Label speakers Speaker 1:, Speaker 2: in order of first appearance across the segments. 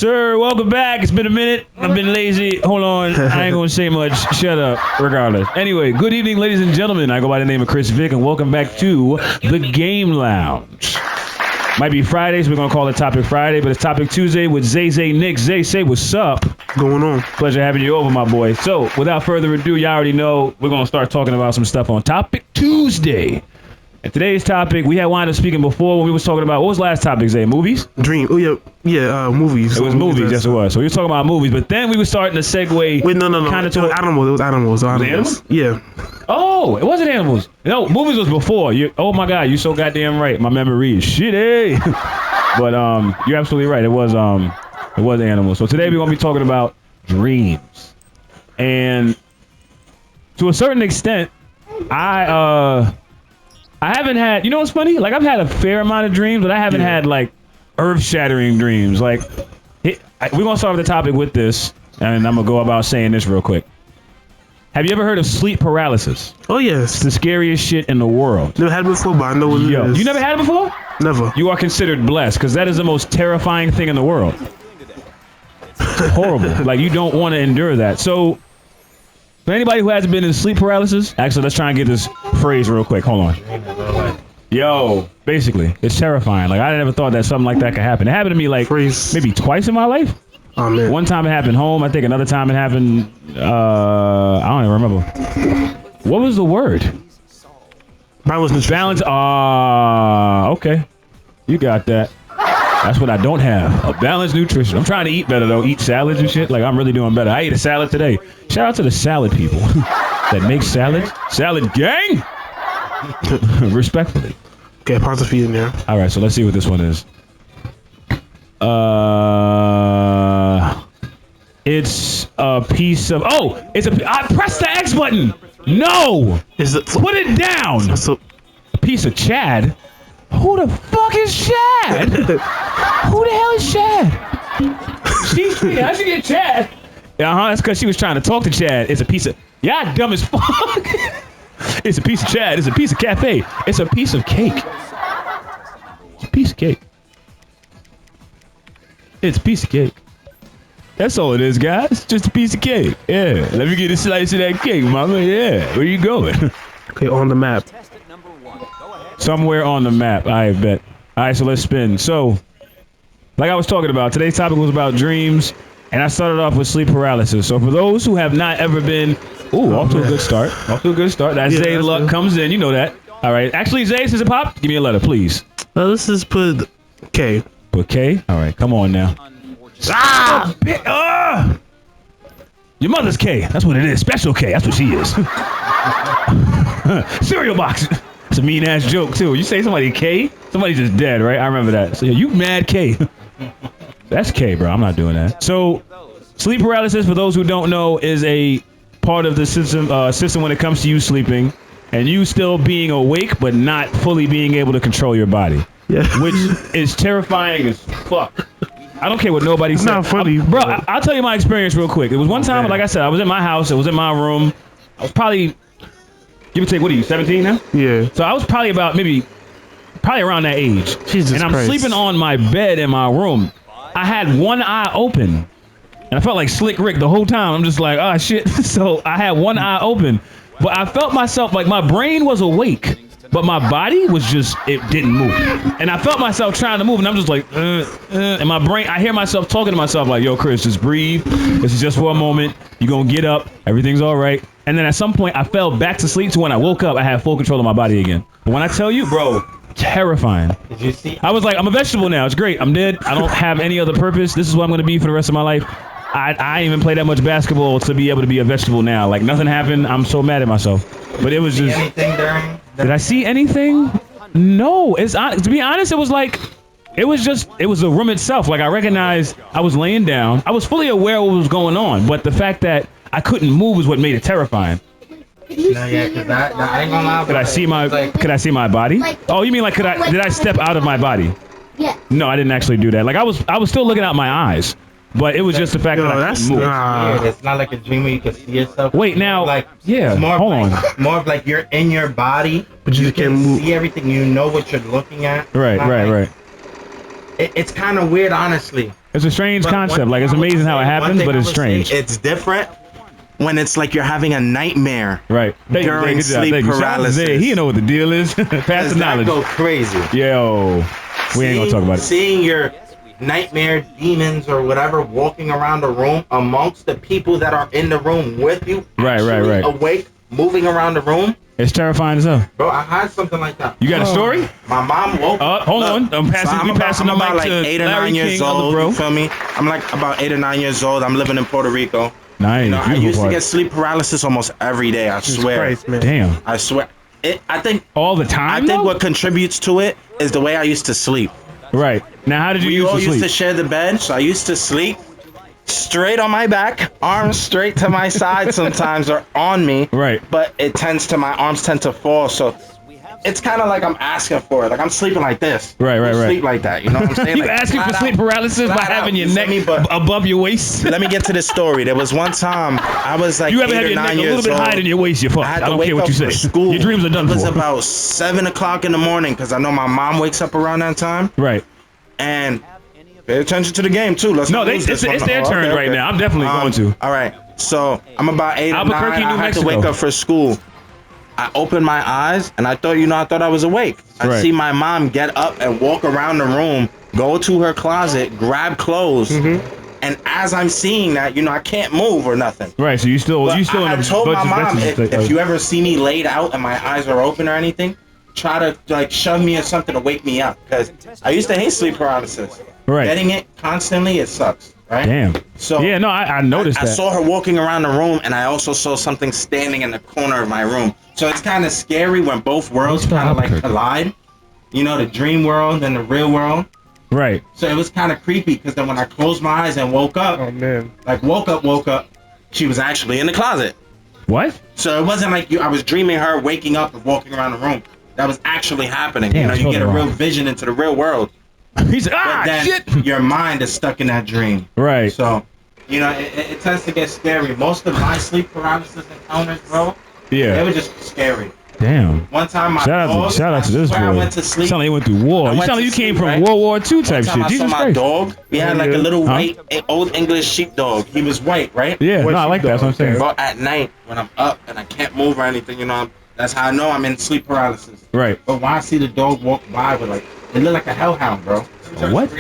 Speaker 1: sir. Welcome back. It's been a minute. I've been lazy. Hold on. I ain't gonna say much. Shut up. Regardless. Anyway, good evening, ladies and gentlemen. I go by the name of Chris Vick, and welcome back to the Game Lounge. Might be Friday, so we're gonna call it Topic Friday, but it's Topic Tuesday with Zay Nick. Zay, say what's up.
Speaker 2: Going on?
Speaker 1: Pleasure having you over, my boy. So, without further ado, you already know we're gonna start talking about some stuff on Topic Tuesday. And today's topic, we had wound up speaking before when we was talking about, what was last topic, Zay? Movies?
Speaker 2: Dream. Oh, yeah, movies.
Speaker 1: It was movies, yes it was. So we were talking about movies, but then we were starting to segue.
Speaker 2: Wait, no.
Speaker 1: Kind of
Speaker 2: It was animals. It was animals.
Speaker 1: Animals?
Speaker 2: Yeah.
Speaker 1: Oh, it wasn't animals. No, movies was before. Oh my God, you're so goddamn right. My memory is shitty. But you're absolutely right. It was animals. So today we're gonna be talking about dreams. And to a certain extent, I haven't had, you know what's funny? Like, I've had a fair amount of dreams, but I haven't had, like, earth-shattering dreams. Like, we're going to start with the topic with this, and I'm going to go about saying this real quick. Have you ever heard of sleep paralysis?
Speaker 2: Oh, yes.
Speaker 1: It's the scariest shit in the world.
Speaker 2: Never had it before, but I know what it is.
Speaker 1: You never had it before?
Speaker 2: Never.
Speaker 1: You are considered blessed, because that is the most terrifying thing in the world. Horrible. Like, you don't want to endure that. So, for anybody who hasn't been in sleep paralysis, actually, let's try and get this phrase real quick. Hold on. Yo, basically, it's terrifying. Like, I never thought that something like that could happen. It happened to me, like, maybe twice in my life.
Speaker 2: Oh, man.
Speaker 1: One time it happened home. I think another time it happened, I don't even remember. What was the word?
Speaker 2: Balance.
Speaker 1: Okay. You got that. That's what I don't have. A balanced nutrition. I'm trying to eat better, though. Eat salads and shit. Like, I'm really doing better. I ate a salad today. Shout out to the salad people that make salads. Salad gang! Respectfully.
Speaker 2: Okay, pause for you now.
Speaker 1: All right, so let's see what this one is. It's a piece of... Oh! I pressed the X button! No! Put it down! A piece of Chad? Who the fuck is Chad? Who the hell is Chad? How'd you get Chad? That's because she was trying to talk to Chad. It's a piece of... Yeah, dumb as fuck. It's a piece of Chad. It's a piece of cafe. It's a piece of cake. It's a piece of cake. It's a piece of cake. That's all it is, guys. Just a piece of cake. Yeah. Let me get a slice of that cake, mama. Yeah. Where you going?
Speaker 2: Okay, on the map.
Speaker 1: Somewhere on the map, I bet. All right, so let's spin. So, like I was talking about, today's topic was about dreams, and I started off with sleep paralysis. So for those who have not ever been, off to a good start. Off to a good start. That Zay luck comes in, you know that. All right. Actually, Zay, since it popped, give me a letter, please.
Speaker 2: Let's just put K.
Speaker 1: Put K? All right, come on now. Your mother's K. That's what it is. Special K. That's what she is. Cereal box. It's a mean ass joke too. You say somebody K, somebody's just dead, right? I remember that. So you mad K. That's K, bro. I'm not doing that. So sleep paralysis, for those who don't know, is a part of the system when it comes to you sleeping and you still being awake but not fully being able to control your body.
Speaker 2: Yeah.
Speaker 1: Which is terrifying as fuck. I don't care what nobody says.
Speaker 2: Not funny,
Speaker 1: bro. I'll tell you my experience real quick. It was one time, like I said, I was in my house. It was in my room. I was probably, give or take, what are you, 17 now?
Speaker 2: Yeah.
Speaker 1: So I was probably around that age.
Speaker 2: Jesus
Speaker 1: and I'm
Speaker 2: Christ.
Speaker 1: sleeping on my bed in my room. I had one eye open. And I felt like Slick Rick the whole time. I'm just like, oh, shit. So I had one eye open. But I felt myself, like my brain was awake. But my body was just, it didn't move. And I felt myself trying to move. And I'm just like, and my brain, I hear myself talking to myself like, yo, Chris, just breathe. This is just for a moment. You're going to get up. Everything's all right. And then at some point, I fell back to sleep. So when I woke up, I had full control of my body again. But when I tell you, bro, terrifying.
Speaker 3: Did you see?
Speaker 1: I was like, I'm a vegetable now. It's great. I'm dead. I don't have any other purpose. This is what I'm going to be for the rest of my life. I ain't even play that much basketball to be able to be a vegetable now. Like, nothing happened. I'm so mad at myself. But it was just...
Speaker 3: Anything during...
Speaker 1: Did I see anything? No. To be honest, it was like... It was the room itself. Like, I recognized I was laying down. I was fully aware of what was going on. But the fact that I couldn't move is what made it terrifying.
Speaker 3: No, yeah, because I ain't gonna lie.
Speaker 1: Could I see my body? Oh, you mean like did I step out of my body?
Speaker 4: Yeah.
Speaker 1: No, I didn't actually do that. Like, I was still looking out my eyes. But it was just the fact that I couldn't move.
Speaker 3: Weird. It's not like a dream where you can see yourself.
Speaker 1: Wait, now,
Speaker 3: like,
Speaker 1: yeah, hold on.
Speaker 3: More of like you're in your body,
Speaker 2: but you
Speaker 3: can
Speaker 2: move.
Speaker 3: See everything. You know what you're looking at.
Speaker 1: Right.
Speaker 3: It's kind of weird, honestly.
Speaker 1: It's a strange
Speaker 3: But
Speaker 1: concept.
Speaker 3: one
Speaker 1: Like,
Speaker 3: thing
Speaker 1: it's
Speaker 3: I would
Speaker 1: amazing how it
Speaker 3: say- one
Speaker 1: happens,
Speaker 3: thing
Speaker 1: but
Speaker 3: I
Speaker 1: it's
Speaker 3: would say,
Speaker 1: strange.
Speaker 3: It's different when it's like you're having a nightmare.
Speaker 1: Right. Thank you,
Speaker 3: During
Speaker 1: good job,
Speaker 3: sleep
Speaker 1: thank you. Shout out to
Speaker 3: paralysis.
Speaker 1: Zay. He know what the deal is. Pass
Speaker 3: Does
Speaker 1: the
Speaker 3: that
Speaker 1: knowledge.
Speaker 3: go crazy?
Speaker 1: Yo, we ain't gonna talk about it.
Speaker 3: Seeing your nightmare demons or whatever walking around the room amongst the people that are in the room with you.
Speaker 1: Right.
Speaker 3: Actually awake, moving around the room.
Speaker 1: It's terrifying as hell.
Speaker 3: Bro, I had something like that.
Speaker 1: You got a story?
Speaker 3: My mom woke up.
Speaker 1: Hold on. I'm passing the mic
Speaker 3: like
Speaker 1: to
Speaker 3: 8 or
Speaker 1: Larry
Speaker 3: 9 years
Speaker 1: King, other
Speaker 3: old.
Speaker 1: bro.
Speaker 3: You feel me? I'm like about 8 or 9 years old. I'm living in Puerto Rico.
Speaker 1: Nice.
Speaker 3: You know, I
Speaker 1: Beautiful
Speaker 3: used
Speaker 1: part.
Speaker 3: to get sleep paralysis almost every day. I swear.
Speaker 2: Christ, man.
Speaker 1: Damn.
Speaker 3: I swear. I think
Speaker 1: All the time.
Speaker 3: I think
Speaker 1: though?
Speaker 3: what contributes to it is the way I used to sleep.
Speaker 1: Right. Now, how did you
Speaker 3: We
Speaker 1: used
Speaker 3: all
Speaker 1: to
Speaker 3: used
Speaker 1: sleep?
Speaker 3: to share the bed, so I used to sleep straight on my back, arms straight to my side sometimes, or on me.
Speaker 1: Right.
Speaker 3: But my arms tend to fall, so it's kind of like I'm asking for it. Like I'm sleeping like this.
Speaker 1: Right.
Speaker 3: Sleep like that. You know what I'm saying?
Speaker 1: You
Speaker 3: Like,
Speaker 1: asking for
Speaker 3: flat
Speaker 1: sleep
Speaker 3: out,
Speaker 1: paralysis by
Speaker 3: flat out,
Speaker 1: having your
Speaker 3: you
Speaker 1: neck
Speaker 3: feel me? But
Speaker 1: above your waist?
Speaker 3: let me get to the story. There was one time I was like
Speaker 1: You ever
Speaker 3: 8
Speaker 1: have
Speaker 3: or
Speaker 1: your neck
Speaker 3: 9
Speaker 1: a little
Speaker 3: years
Speaker 1: bit
Speaker 3: old.
Speaker 1: higher than your waist? You're fucked.
Speaker 3: I
Speaker 1: I
Speaker 3: had to
Speaker 1: don't
Speaker 3: wake
Speaker 1: care what
Speaker 3: up
Speaker 1: you
Speaker 3: for
Speaker 1: say.
Speaker 3: school.
Speaker 1: Your dreams are done
Speaker 3: It was
Speaker 1: for.
Speaker 3: about 7 o'clock in the morning because I know my mom wakes up around that time.
Speaker 1: Right.
Speaker 3: And pay attention to the game too. Let's
Speaker 1: No,
Speaker 3: not lose this one.
Speaker 1: it's their
Speaker 3: Oh,
Speaker 1: turn
Speaker 3: okay,
Speaker 1: right
Speaker 3: okay.
Speaker 1: now. I'm definitely going to.
Speaker 3: All right. So I'm about 8 or 9.
Speaker 1: Albuquerque, New
Speaker 3: I had to
Speaker 1: Mexico.
Speaker 3: wake up for school. I opened my eyes and I thought I was awake. I
Speaker 1: Right.
Speaker 3: see my mom get up and walk around the room, go to her closet, grab clothes, and as I'm seeing that, I can't move or nothing.
Speaker 1: Right. So you still
Speaker 3: But
Speaker 1: in
Speaker 3: I
Speaker 1: a
Speaker 3: had told my
Speaker 1: bunch of
Speaker 3: mom
Speaker 1: vegetables.
Speaker 3: if you ever see me laid out and my eyes are open or anything, try to like shove me or something to wake me up because I used to hate sleep paralysis.
Speaker 1: Right.
Speaker 3: Getting it constantly, it sucks. Right.
Speaker 1: Damn.
Speaker 3: So
Speaker 1: yeah, no, I noticed
Speaker 3: I
Speaker 1: that.
Speaker 3: saw her walking around the room, and I also saw something standing in the corner of my room. So it's kind of scary when both worlds kind of like collide. You know, the dream world and the real world.
Speaker 1: Right.
Speaker 3: So it was kind of creepy because then when I closed my eyes and woke up,
Speaker 2: Oh man.
Speaker 3: like woke up, she was actually in the closet.
Speaker 1: What?
Speaker 3: So it wasn't like I was dreaming her waking up and walking around the room. That was actually happening.
Speaker 1: Damn,
Speaker 3: You get a
Speaker 1: hold
Speaker 3: real
Speaker 1: on.
Speaker 3: vision into the real world.
Speaker 1: He said,
Speaker 3: But then
Speaker 1: shit.
Speaker 3: your mind is stuck in that dream.
Speaker 1: Right.
Speaker 3: So, it tends to get scary. Most of my sleep paralysis encounters, bro, they
Speaker 1: Yeah.
Speaker 3: were just scary.
Speaker 1: Damn.
Speaker 3: One time, my
Speaker 1: Shout
Speaker 3: dog,
Speaker 1: out to this
Speaker 3: I
Speaker 1: boy.
Speaker 3: swear I went to sleep.
Speaker 1: Sound like you went through war.
Speaker 3: I
Speaker 1: You
Speaker 3: went
Speaker 1: sound like
Speaker 3: to
Speaker 1: you came
Speaker 3: sleep,
Speaker 1: from
Speaker 3: right?
Speaker 1: World War II type
Speaker 3: One time
Speaker 1: shit.
Speaker 3: I
Speaker 1: Jesus
Speaker 3: saw my
Speaker 1: Christ.
Speaker 3: dog. We had like a
Speaker 2: yeah.
Speaker 3: little
Speaker 1: Huh?
Speaker 3: white, old English sheepdog. He was white, right?
Speaker 1: Yeah,
Speaker 2: What
Speaker 1: no, I like that. That's what I'm saying.
Speaker 3: But at night, when I'm up and I can't move or anything, that's how I know I'm in sleep paralysis.
Speaker 1: Right.
Speaker 3: But when I see the dog walk by with it looked like a hellhound, bro.
Speaker 1: What?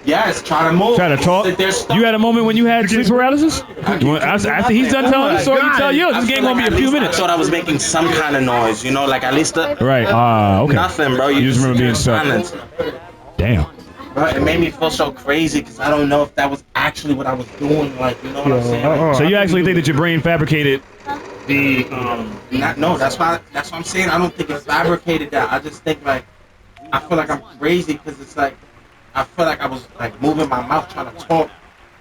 Speaker 3: Yes, try to move.
Speaker 1: Try to talk.
Speaker 3: Sit there stuck.
Speaker 1: You had a moment when you had sleep paralysis? After he's done telling his story, you tell yours. This
Speaker 3: I
Speaker 1: game
Speaker 3: feel
Speaker 1: gonna
Speaker 3: like
Speaker 1: be a
Speaker 3: at
Speaker 1: few
Speaker 3: least
Speaker 1: minutes.
Speaker 3: I thought I was making some kind of noise, like at least
Speaker 1: Right. Okay.
Speaker 3: nothing, bro.
Speaker 1: You just remember being
Speaker 3: sit there in
Speaker 1: stuck.
Speaker 3: silence.
Speaker 1: Damn.
Speaker 3: Bro, it made me feel so crazy because I don't know if that was actually what I was doing. Like, you know what I'm saying? Like,
Speaker 1: So you actually think that your brain fabricated the
Speaker 3: no, that's what I'm saying. I don't think it fabricated that. I just think like I feel like I'm crazy because it's like I feel like I was like moving my mouth trying to talk.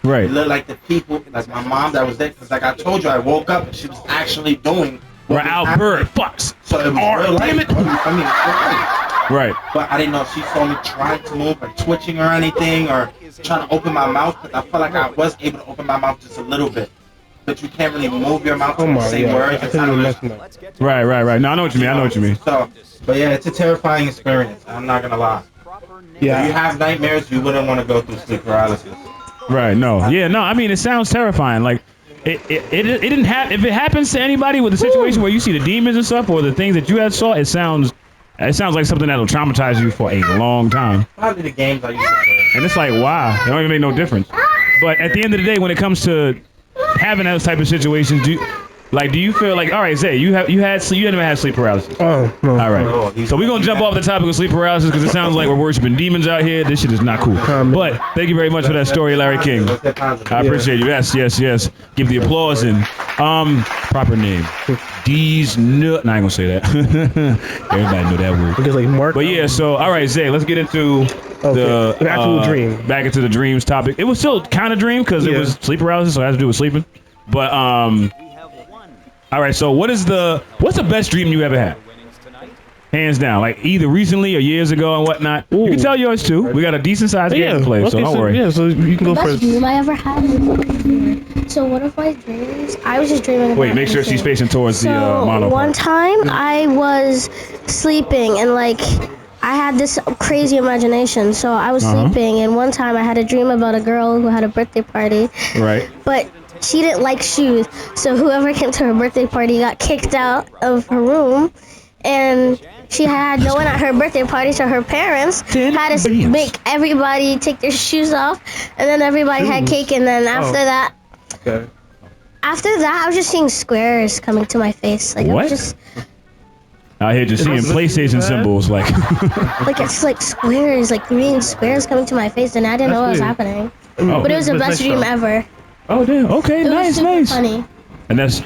Speaker 1: right.
Speaker 3: It looked like the people, like my mom that was there, because like I told you, I woke up and she was actually doing. what was
Speaker 1: Right,
Speaker 3: happening.
Speaker 1: Albert, fucks.
Speaker 3: So it was real
Speaker 1: Damn
Speaker 3: life.
Speaker 1: it.
Speaker 3: I mean, it's real life.
Speaker 1: Right.
Speaker 3: But I didn't know if she saw me trying to move or twitching or anything or trying to open my mouth because I felt like I was able to open my mouth just a little bit. But you can't really move your mouth to say words.
Speaker 2: I
Speaker 3: It's
Speaker 2: think
Speaker 3: not
Speaker 2: you're
Speaker 3: really-
Speaker 2: messing up.
Speaker 1: Right. No, I know what you mean. I know what you mean.
Speaker 3: So, but yeah, it's a terrifying experience. I'm not gonna lie. If you
Speaker 2: Yeah.
Speaker 3: have nightmares, you wouldn't want to go through sleep paralysis.
Speaker 1: Right. No. Yeah. No. I mean, it sounds terrifying. Like it didn't happen. If it happens to anybody with a situation where you see the demons and stuff or the things that you had saw, it sounds like something that'll traumatize you for a long time.
Speaker 3: Probably the games I used to play.
Speaker 1: And it's like, wow, it don't even make no difference. But at the end of the day, when it comes to having those type of situations, do you feel like, all right, Zay, you never had sleep paralysis?
Speaker 2: Oh no.
Speaker 1: All right. So we're going to jump off the topic of sleep paralysis because it sounds like we're worshiping demons out here. This shit is not cool. But thank you very much for that story, Larry King. I appreciate you. Yes. Give the applause and proper name. D's no. Nah, I ain't gonna say that. Everybody know that word.
Speaker 2: Because like Mark.
Speaker 1: But yeah, so all right, Zay, let's get into the
Speaker 2: an actual dream.
Speaker 1: Back into the dreams topic. It was still kind of dream because it was sleep paralysis, so it has to do with sleeping. But all right, so what's the best dream you ever had? Hands down, like either recently or years ago and whatnot. You can tell yours too. We got a decent sized game to play, so don't worry.
Speaker 2: Yeah, so you can go
Speaker 4: Best
Speaker 2: first.
Speaker 4: dream I ever had. So one of my dreams, I was just dreaming.
Speaker 1: Wait,
Speaker 4: about
Speaker 1: make sure she's
Speaker 4: anything.
Speaker 1: facing towards the
Speaker 4: So
Speaker 1: mono.
Speaker 4: one time I was sleeping and like I had this crazy imagination. So I was sleeping, and one time I had a dream about a girl who had a birthday party.
Speaker 1: Right.
Speaker 4: But she didn't like shoes, so whoever came to her birthday party got kicked out of her room, and she had no one at her birthday party, so her parents had to make everybody take their shoes off, and then everybody had cake, and then after that, I was just seeing squares coming to my face. Like,
Speaker 1: What?
Speaker 4: I was just
Speaker 1: Out here just seeing PlayStation symbols, like.
Speaker 4: like it's like squares, like green squares coming to my face, and I didn't know what was happening. But it was the best dream ever.
Speaker 1: Oh damn! Okay,
Speaker 4: It was
Speaker 1: nice,
Speaker 4: super
Speaker 1: nice.
Speaker 4: funny.
Speaker 1: And that's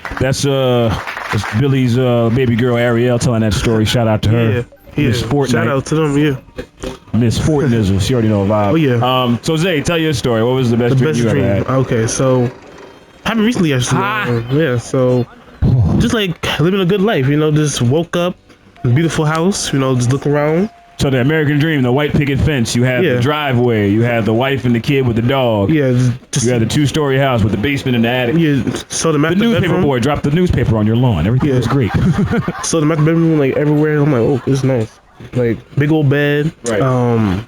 Speaker 1: Billy's baby girl Ariel telling that story. Shout out to her. Miss Fortnite.
Speaker 2: Shout out to them, yeah.
Speaker 1: Miss Fortnizzle. She already know a vibe.
Speaker 2: Oh, yeah.
Speaker 1: So Zay, tell your story. What was the best dream you ever had?
Speaker 2: Okay, so happened recently actually. Yeah, so just like living a good life, you know, just woke up, beautiful house, you know, just look around.
Speaker 1: So the American dream, the white picket fence. You had the driveway. You had the wife and the kid with the dog.
Speaker 2: Yeah, just
Speaker 1: You had the 2-story house with the basement and the attic.
Speaker 2: yeah. So the master
Speaker 1: newspaper
Speaker 2: bedroom,
Speaker 1: boy dropped the newspaper on your lawn. Everything was great.
Speaker 2: so the master bedroom, like everywhere. I'm like, oh, this is nice. Like big old bed,
Speaker 1: Right.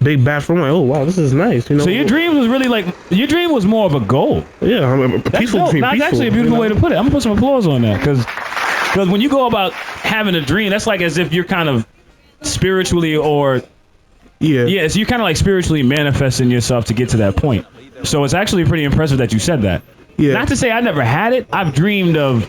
Speaker 2: big bathroom. Like, oh wow, this is nice. You know.
Speaker 1: So your dream was really like your dream was more of a goal.
Speaker 2: Yeah, a peaceful
Speaker 1: dope.
Speaker 2: dream.
Speaker 1: That's
Speaker 2: peaceful,
Speaker 1: actually a beautiful way to put it. I'm gonna put some applause on that because when you go about having a dream, that's like as if you're kind of spiritually or so you're kind of like spiritually manifesting yourself to get to that point. So it's actually pretty impressive that you said that.
Speaker 2: Yeah.
Speaker 1: Not to say I never had it. I've dreamed of.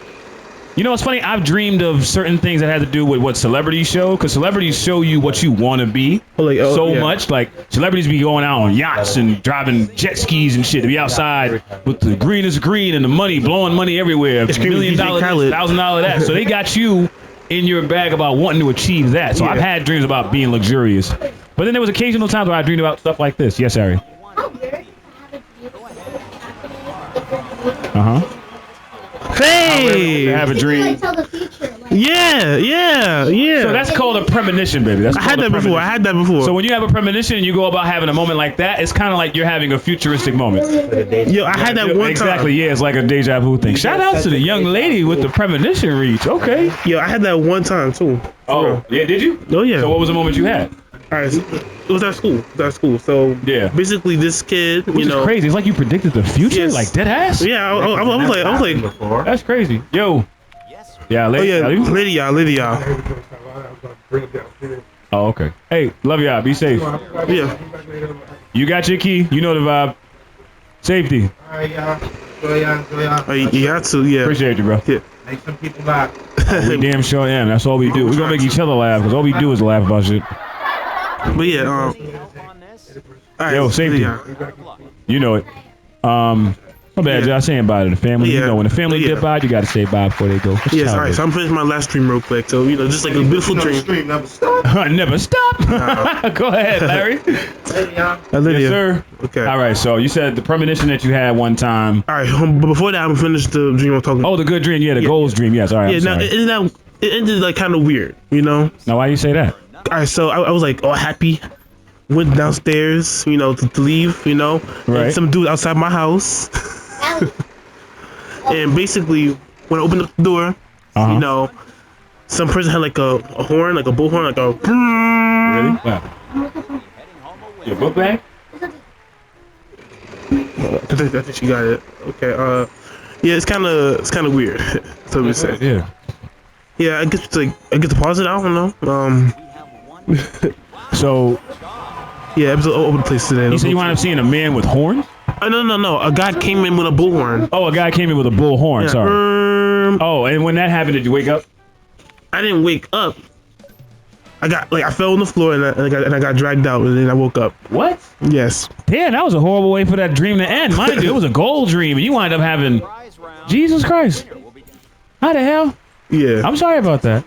Speaker 1: You know, it's funny. I've dreamed of certain things that had to do with what celebrities show, because celebrities show you what you want to be much. Like celebrities be going out on yachts and driving jet skis and shit to be outside with the greenest green and the money, blowing money everywhere, $1 million, $1,000 that. So they got you in your bag about wanting to achieve that. So I've had dreams about being luxurious, but then there was occasional times where I dreamed about stuff like this. Yes, Ari.
Speaker 2: Hey!
Speaker 1: Have a dream.
Speaker 2: Yeah.
Speaker 1: So that's called a premonition, baby.
Speaker 2: I had that before.
Speaker 1: So when you have a premonition and you go about having a moment like that, it's kind of like you're having a futuristic moment.
Speaker 2: Yo, I had that one
Speaker 1: Exactly,
Speaker 2: time.
Speaker 1: yeah, it's like a deja vu thing. Shout out to the young lady with the premonition reach. Okay.
Speaker 2: Yo, I had that one time too.
Speaker 1: Oh, yeah, did you?
Speaker 2: Oh yeah.
Speaker 1: So what was the moment you had?
Speaker 2: All right, so it was at school. So basically, this kid,
Speaker 1: Which is crazy. It's like you predicted the future,
Speaker 2: Yes.
Speaker 1: like dead ass.
Speaker 2: Yeah, I was like,
Speaker 1: That's crazy. Yo. Yeah,
Speaker 2: Lydia.
Speaker 1: Oh, okay. Hey, love y'all. Be safe.
Speaker 2: Yeah.
Speaker 1: You got your key. You know the vibe. Safety.
Speaker 3: Alright, y'all. Enjoy y'all.
Speaker 2: You have to, yeah.
Speaker 1: Appreciate you, bro.
Speaker 2: Yeah.
Speaker 3: Make some people laugh.
Speaker 1: We damn sure am. That's all we do. We're gonna make each other laugh because all we do is laugh about shit.
Speaker 2: But yeah, all right,
Speaker 1: Yo, safety. You know it. My bad, y'all saying bye to the family. You know, when the family dip out, you gotta say bye before they go.
Speaker 2: Yes, all right. So I'm finishing my last stream real quick. So, you know, just like a beautiful dream.
Speaker 3: Stream never stop.
Speaker 1: Never stop. Go ahead, Larry.
Speaker 3: Hey, y'all.
Speaker 2: Lydia.
Speaker 1: Yes, sir.
Speaker 2: Okay.
Speaker 1: All right, so you said the premonition that you had one time.
Speaker 2: All right, but before that, I'm gonna finish the dream I'm talking about.
Speaker 1: Oh, the good dream. Yeah, the goals dream. Yes, all right.
Speaker 2: Yeah, now it ended like kind of weird, you know?
Speaker 1: Now, why you say that?
Speaker 2: All right, so I was like, happy. Went downstairs, you know, to leave, you know.
Speaker 1: Right.
Speaker 2: And some dude outside my house. And basically, when I opened up the door, you know, some person had like a horn, like a bullhorn, like a.
Speaker 1: Really? Wow. Your book bag?
Speaker 2: I think she got it. Okay. Yeah, it's kind of weird. That's what we say.
Speaker 1: Yeah.
Speaker 2: Yeah, I guess I get to pause it. I don't know.
Speaker 1: So.
Speaker 2: Yeah, it was all over the place today.
Speaker 1: You said you wound up seeing a man with horns?
Speaker 2: No. A guy came in with a bullhorn.
Speaker 1: Oh, a guy came in with a bullhorn.
Speaker 2: Yeah.
Speaker 1: Sorry. Oh, and when that happened, did you wake up?
Speaker 2: I didn't wake up. I fell on the floor and I got dragged out and then I woke up.
Speaker 1: What?
Speaker 2: Yes.
Speaker 1: Damn, that was a horrible way for that dream to end. Mind you, it was a gold dream, and you wind up having. Jesus Christ. How the hell?
Speaker 2: Yeah.
Speaker 1: I'm sorry about that.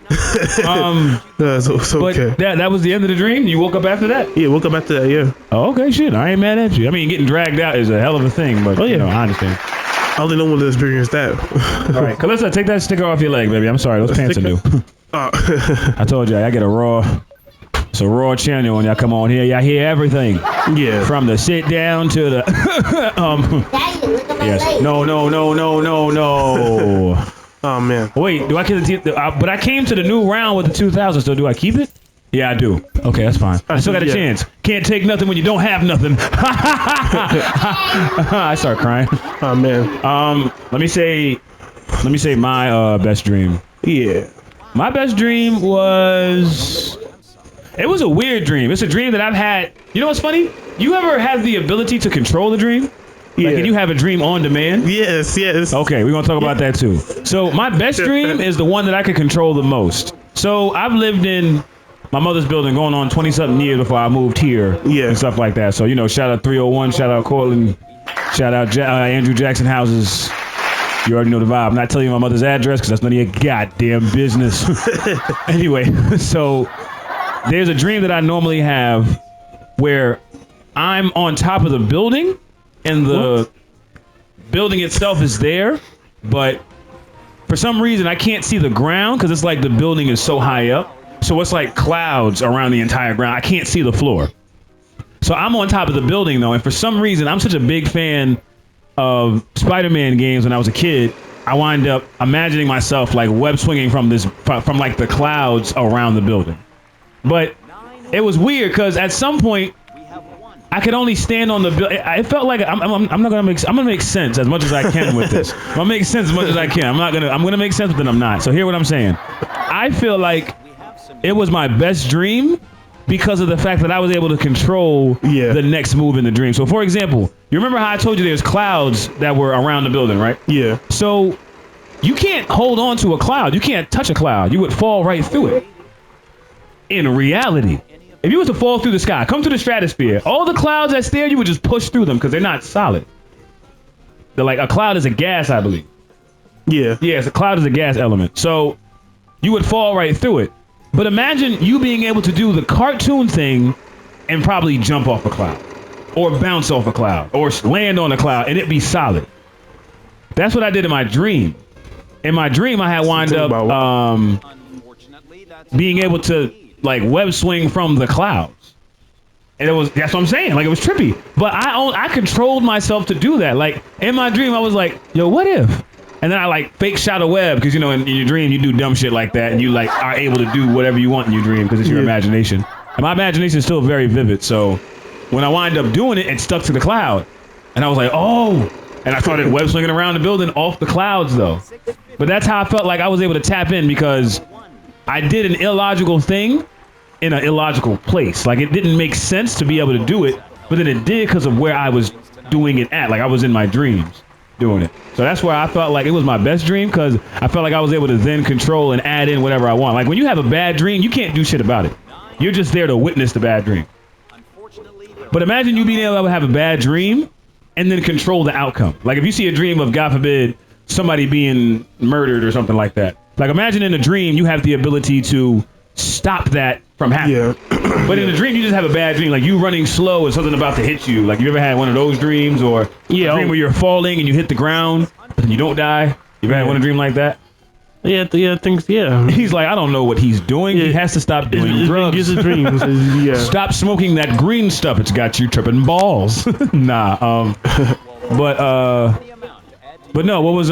Speaker 2: So
Speaker 1: But
Speaker 2: okay.
Speaker 1: that was the end of the dream? You woke up after that?
Speaker 2: Yeah, woke up after that. Yeah.
Speaker 1: Oh, okay, shit. I ain't mad at you. I mean, getting dragged out is a hell of a thing, but you know, I understand.
Speaker 2: I only know one to experience that.
Speaker 1: All right, Calissa, take that sticker off your leg, baby. I'm sorry, those pants are new. I told you, I get it's a raw channel when y'all come on here. Y'all hear everything.
Speaker 2: Yeah.
Speaker 1: From the sit down to the
Speaker 4: Daddy, look at my
Speaker 1: yes.
Speaker 4: leg.
Speaker 1: No.
Speaker 2: Oh man.
Speaker 1: Wait, do I keep but I came to the new round with the 2000, so do I keep it? Yeah, I do. Okay, that's fine. I still got a chance. Can't take nothing when you don't have nothing. I start crying.
Speaker 2: Oh man.
Speaker 1: Let me say my best dream.
Speaker 2: Yeah.
Speaker 1: My best dream was. It was a weird dream. It's a dream that I've had. You know what's funny? You ever have the ability to control a dream?
Speaker 2: Yeah.
Speaker 1: Like, can you have a dream on demand?
Speaker 2: Yes.
Speaker 1: Okay, we're gonna talk about that too. So my best dream is the one that I could control the most. So I've lived in my mother's building going on 20-something years before I moved here.
Speaker 2: Yeah.
Speaker 1: And stuff like that. So, you know, shout out 301, shout out Cortland, shout out Andrew Jackson houses. You already know the vibe. I'm not telling you my mother's address because that's none of your goddamn business. Anyway, so there's a dream that I normally have where I'm on top of the building and the building itself is there, but for some reason I can't see the ground because it's like the building is so high up. So it's like clouds around the entire ground. I can't see the floor. So I'm on top of the building though, and for some reason I'm such a big fan of Spider-Man games when I was a kid. I wind up imagining myself like web swinging from like the clouds around the building. But it was weird because at some point I could only stand on the building. It felt like I'm gonna make sense as much as I can with this. I'm gonna make sense as much as I can. I'm gonna make sense, but then I'm not. So hear what I'm saying. I feel like it was my best dream because of the fact that I was able to control the next move in the dream. So for example, you remember how I told you there's clouds that were around the building, right?
Speaker 2: Yeah.
Speaker 1: So you can't hold on to a cloud. You can't touch a cloud. You would fall right through it. In reality, if you was to fall through the sky, come to the stratosphere, all the clouds that's there, you would just push through them because they're not solid. They're like, a cloud is a gas, I believe.
Speaker 2: Yeah.
Speaker 1: Yes, a cloud is a gas element. So you would fall right through it. But imagine you being able to do the cartoon thing and probably jump off a cloud or bounce off a cloud or land on a cloud and it be solid. That's what I did in my dream. In my dream, I had wind up being able to like web swing from the clouds. And that's what I'm saying. Like, it was trippy. But I controlled myself to do that. Like, in my dream, I was like, yo, what if? And then I like fake shot a web because, you know, in your dream, you do dumb shit like that. And you like are able to do whatever you want in your dream because it's your imagination. And my imagination is still very vivid. So when I wind up doing it, it stuck to the cloud. And I was like, oh. And I started web swinging around the building off the clouds, though. But that's how I felt like I was able to tap in because I did an illogical thing in an illogical place. Like, it didn't make sense to be able to do it, but then it did because of where I was doing it at. Like, I was in my dreams doing it. So that's where I felt like it was my best dream because I felt like I was able to then control and add in whatever I want. Like, when you have a bad dream, you can't do shit about it. You're just there to witness the bad dream. But imagine you being able to have a bad dream and then control the outcome. Like, if you see a dream of, God forbid, somebody being murdered or something like that. Like, imagine in a dream you have the ability to stop that from happening. Yeah. But in a dream, you just have a bad dream. Like, you running slow and something about to hit you. Like, you ever had one of those dreams or a dream where you're falling and you hit the ground and you don't die? You ever had one dream like that?
Speaker 2: Yeah.
Speaker 1: He's like, I don't know what he's doing. Yeah. He has to stop doing drugs.
Speaker 2: It's a dream.
Speaker 1: Stop smoking that green stuff. It's got you tripping balls. Nah. But no, what was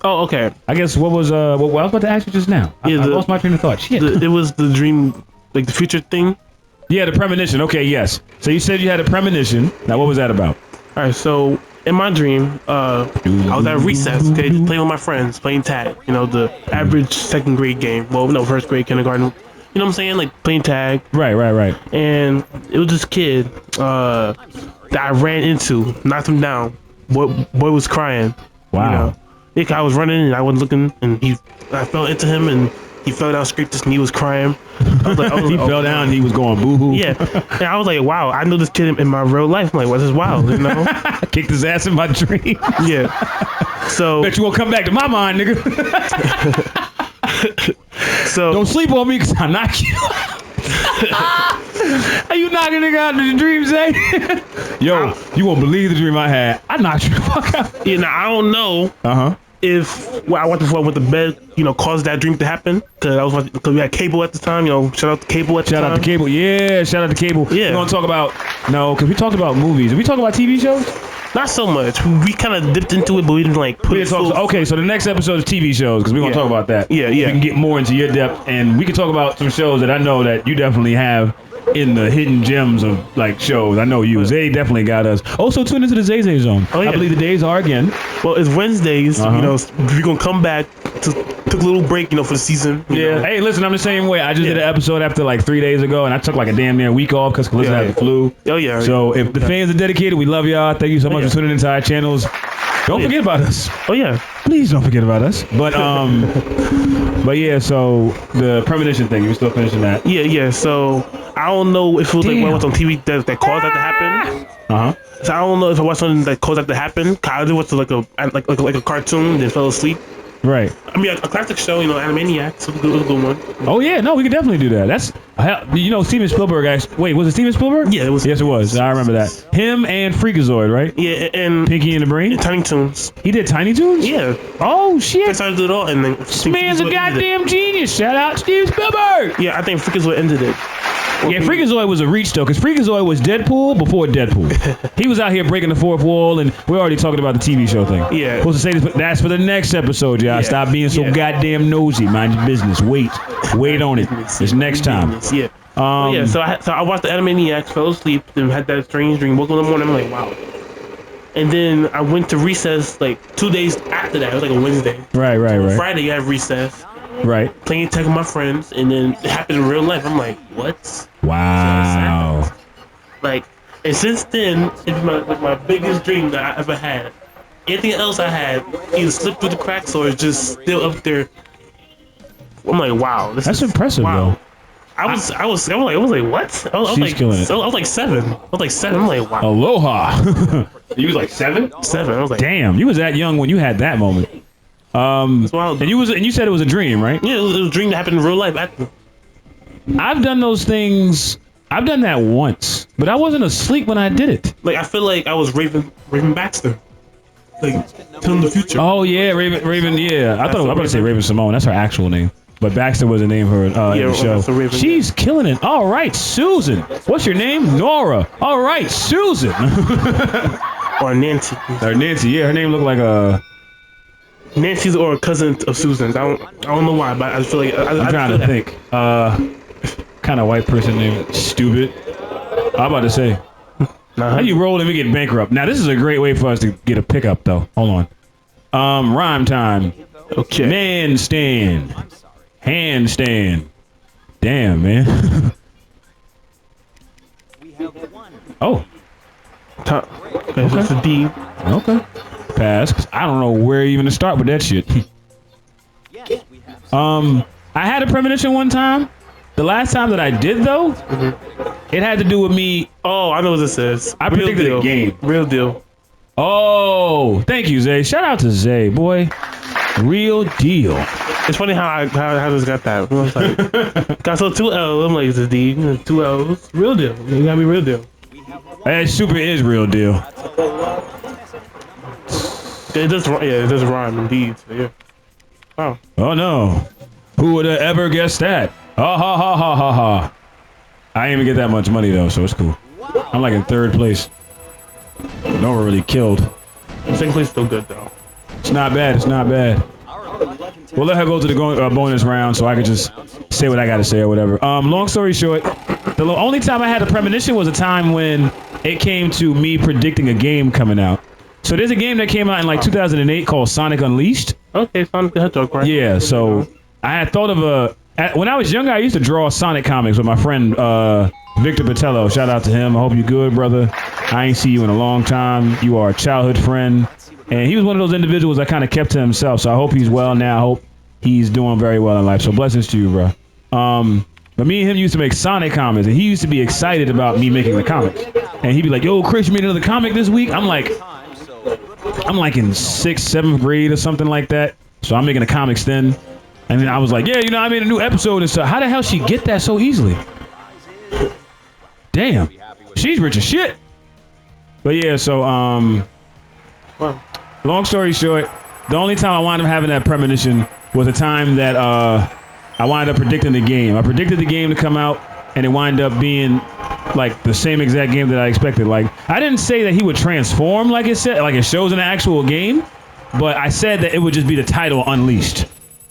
Speaker 2: Oh, okay.
Speaker 1: I guess what was what I was about to ask you just now. I lost my train of thought. Shit.
Speaker 2: It was the dream, like the future thing.
Speaker 1: Yeah, the premonition. Okay, yes. So you said you had a premonition. Now, what was that about?
Speaker 2: All right. So in my dream, I was at recess, okay, just playing with my friends, playing tag. You know, the average second grade game. Well, no, first grade, kindergarten. You know what I'm saying? Like playing tag.
Speaker 1: Right.
Speaker 2: And it was this kid that I ran into, knocked him down. Boy was crying.
Speaker 1: Wow.
Speaker 2: You know? I was running and I wasn't looking, and I fell into him and he fell down, scraped his knee, was crying. I was like,
Speaker 1: he fell down and he was going boo-hoo.
Speaker 2: Yeah. And I was like, wow, I know this kid in my real life. I'm like, what's this wild, you know?
Speaker 1: Kicked his ass in my dream.
Speaker 2: Yeah. So
Speaker 1: bet you won't come back to my mind, nigga.
Speaker 2: So
Speaker 1: don't sleep on me because I knock you. Are you knocking nigga out in the dreams, eh? Yo, you won't believe the dream I had. I knocked you the fuck out.
Speaker 2: Yeah, now I don't know. if what I watched before I went to bed, caused that dream to happen. Because we had cable at the time. Shout out to cable at the time.
Speaker 1: Shout out to cable. Yeah, shout out to cable.
Speaker 2: Yeah.
Speaker 1: We're gonna talk about because we talked about movies. Did we talk about TV shows?
Speaker 2: Not so much. We kind of dipped into it, but we didn't put it.
Speaker 1: Okay, so the next episode is TV shows because we're gonna talk about that.
Speaker 2: Yeah.
Speaker 1: We can get more into your depth, and we can talk about some shows that I know that you definitely have in the hidden gems of shows. I know you. Zay definitely got us. Also, tune into the Zay Zay Zone.
Speaker 2: Oh, yeah.
Speaker 1: I believe the days are again.
Speaker 2: Well, it's Wednesdays. We're gonna come back. Took a little break, for the season.
Speaker 1: Yeah. Hey, listen, I'm the same way. I just did an episode after 3 days ago, and I took a damn near week off because Calissa had the flu.
Speaker 2: Oh yeah.
Speaker 1: So if the fans are dedicated, we love y'all. Thank you so much for tuning into our channels. Don't forget about us.
Speaker 2: Oh yeah.
Speaker 1: Please don't forget about us. But but yeah. So the premonition thing, you still finishing that?
Speaker 2: Yeah. So I don't know if it was what I watched on TV that caused that to happen. So I don't know if I watched something that caused that to happen. I just watched like a cartoon, then fell asleep.
Speaker 1: Right.
Speaker 2: I mean, a classic show, Animaniacs was a good one.
Speaker 1: Oh yeah, no, we could definitely do that. That's Steven Spielberg. Wait, was it Steven Spielberg?
Speaker 2: Yeah, it was.
Speaker 1: Yes, it was. I remember that. Him and Freakazoid, right?
Speaker 2: Yeah, and
Speaker 1: Pinky and the Brain.
Speaker 2: And Tiny Toons.
Speaker 1: He did Tiny Toons?
Speaker 2: Yeah.
Speaker 1: Oh shit.
Speaker 2: They started to do it all, and then
Speaker 1: this man's a goddamn genius. Shout out Steven Spielberg.
Speaker 2: Yeah, I think Freakazoid ended it.
Speaker 1: Yeah, Freakazoid was a reach though, because Freakazoid was Deadpool before Deadpool. He was out here breaking the fourth wall, and we're already talking about the TV show thing.
Speaker 2: Yeah.
Speaker 1: Supposed to say this, but that's for the next episode, y'all.
Speaker 2: Yeah.
Speaker 1: Stop being so goddamn nosy. Mind your business. Wait on it. It's next time.
Speaker 2: Yeah. So I watched the Animaniacs, fell asleep, then had that strange dream. Woke up in the morning, I'm like, wow. And then I went to recess 2 days after that. It was a Wednesday.
Speaker 1: Right.
Speaker 2: Friday, I had recess.
Speaker 1: Right.
Speaker 2: Playing tag with my friends, and then it happened in real life. I'm like, what?
Speaker 1: Wow.
Speaker 2: And since then, it's been my biggest dream that I ever had. Anything else I had either slipped through the cracks or is just still up there. I'm like, wow.
Speaker 1: That's impressive, though.
Speaker 2: I was like, what? I was
Speaker 1: killing it.
Speaker 2: I was like 7. I'm like, wow.
Speaker 1: Aloha. You was 7?
Speaker 2: 7. I was like,
Speaker 1: damn. You was that young when you had that moment.
Speaker 2: That's wild.
Speaker 1: And you said it was a dream, right?
Speaker 2: Yeah, it was a dream that happened in real life.
Speaker 1: I've done those things. I've done that once, but I wasn't asleep when I did it.
Speaker 2: I feel like I was Raven Baxter. Telling the future.
Speaker 1: Oh yeah, Raven. Yeah, I thought I was about to say Raven Simone. That's her actual name. But Baxter was the name for in the show.
Speaker 2: Raven,
Speaker 1: she's killing it. All right, Susan. What's your name? Nora. All right, Susan.
Speaker 2: Or Nancy.
Speaker 1: Or Nancy. Yeah, her name looked like a.
Speaker 2: Nancy's or a cousin of Susan's. I don't know why, but I feel like
Speaker 1: I'm trying to think. Kind of white person name. Stupid. I'm about to say. How you roll and we get bankrupt? Now this is a great way for us to get a pickup though. Hold on. Rhyme time.
Speaker 2: Okay.
Speaker 1: Man stand. Handstand. Damn, man. Oh.
Speaker 2: Okay, that's a D.
Speaker 1: Okay. Pass. 'Cause I don't know where even to start with that shit. I had a premonition one time. The last time that I did though, it had to do with me.
Speaker 2: Oh, I know what this is.
Speaker 1: I predicted a game.
Speaker 2: Real deal.
Speaker 1: Oh, thank you, Zay. Shout out to Zay, boy. Real deal.
Speaker 2: It's funny how this got that. I was like, got so 2 L's. I'm like, it's a D. 2 L's. Real deal. You gotta be real deal.
Speaker 1: That super is real deal.
Speaker 2: It does rhyme indeed. So yeah. Wow.
Speaker 1: Oh no. Who would have ever guessed that? Ha ha ha ha ha ha. I didn't even get that much money though, so it's cool. I'm in 3rd place. No one really killed.
Speaker 2: Second place still good though.
Speaker 1: It's not bad. It's not bad. We'll let her go to the bonus round so I can just say what I got to say or whatever. Long story short, the only time I had a premonition was a time when it came to me predicting a game coming out. So there's a game that came out in 2008 called Sonic Unleashed.
Speaker 2: Okay, Sonic the Hedgehog, right?
Speaker 1: Yeah, so I had thought of when I was younger, I used to draw Sonic comics with my friend Victor Patello. Shout out to him. I hope you're good, brother. I ain't see you in a long time. You are a childhood friend. And he was one of those individuals that kind of kept to himself. So I hope he's well now. I hope he's doing very well in life. So blessings to you, bro. But me and him used to make Sonic comics, and he used to be excited about me making the comics. And he'd be like, "Yo, Chris, you made another comic this week?" I'm like in 6th, 7th grade or something like that. So I'm making the comics then. And then I was like, "Yeah, I made a new episode and stuff." How the hell she get that so easily? Damn, she's rich as shit. But yeah, so long story short, The only time I wound up having that premonition was the time that I wound up predicting the game. I predicted the game to come out, and it wound up being like the same exact game that I expected. Like, I didn't say that he would transform like it said, like it shows in the actual game, but I said that it would just be the title Unleashed.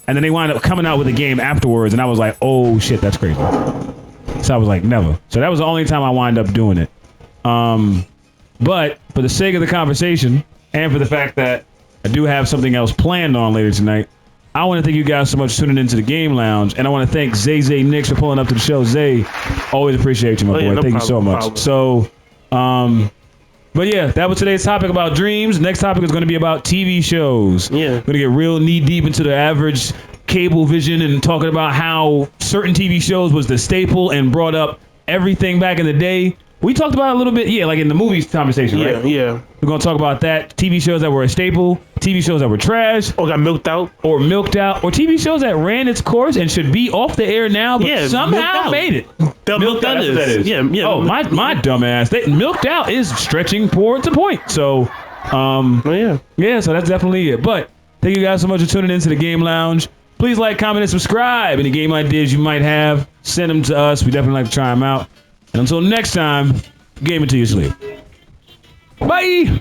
Speaker 1: And then they wound up coming out with a game afterwards, and I was like, oh shit, that's crazy. So I was like, never. So that was the only time I wound up doing it. But for the sake of the conversation, and for the fact that I do have something else planned on later tonight, I want to thank you guys so much for tuning into the Game Lounge, and I want to thank Zay Nix for pulling up to the show. Zay, always appreciate you, my boy. Thank you so much. So, but yeah, that was today's topic about dreams. Next topic is going to be about TV shows.
Speaker 2: Yeah.
Speaker 1: We're going to get real knee deep into the average cable vision and talking about how certain TV shows was the staple and brought up everything back in the day. We talked about it a little bit, yeah, like in the movies conversation, right?
Speaker 2: Yeah.
Speaker 1: We're going to talk about that. TV shows that were a staple, TV shows that were trash.
Speaker 2: Or got milked out.
Speaker 1: Or TV shows that ran its course and should be off the air now, but somehow made it.
Speaker 2: Milked out is. Yeah.
Speaker 1: Oh, my dumb ass. Milked out is stretching to point. So, yeah, so that's definitely it. But thank you guys so much for tuning into the Game Lounge. Please like, comment, and subscribe. Any game ideas you might have, send them to us. We definitely like to try them out. And until next time, game until you sleep. Bye!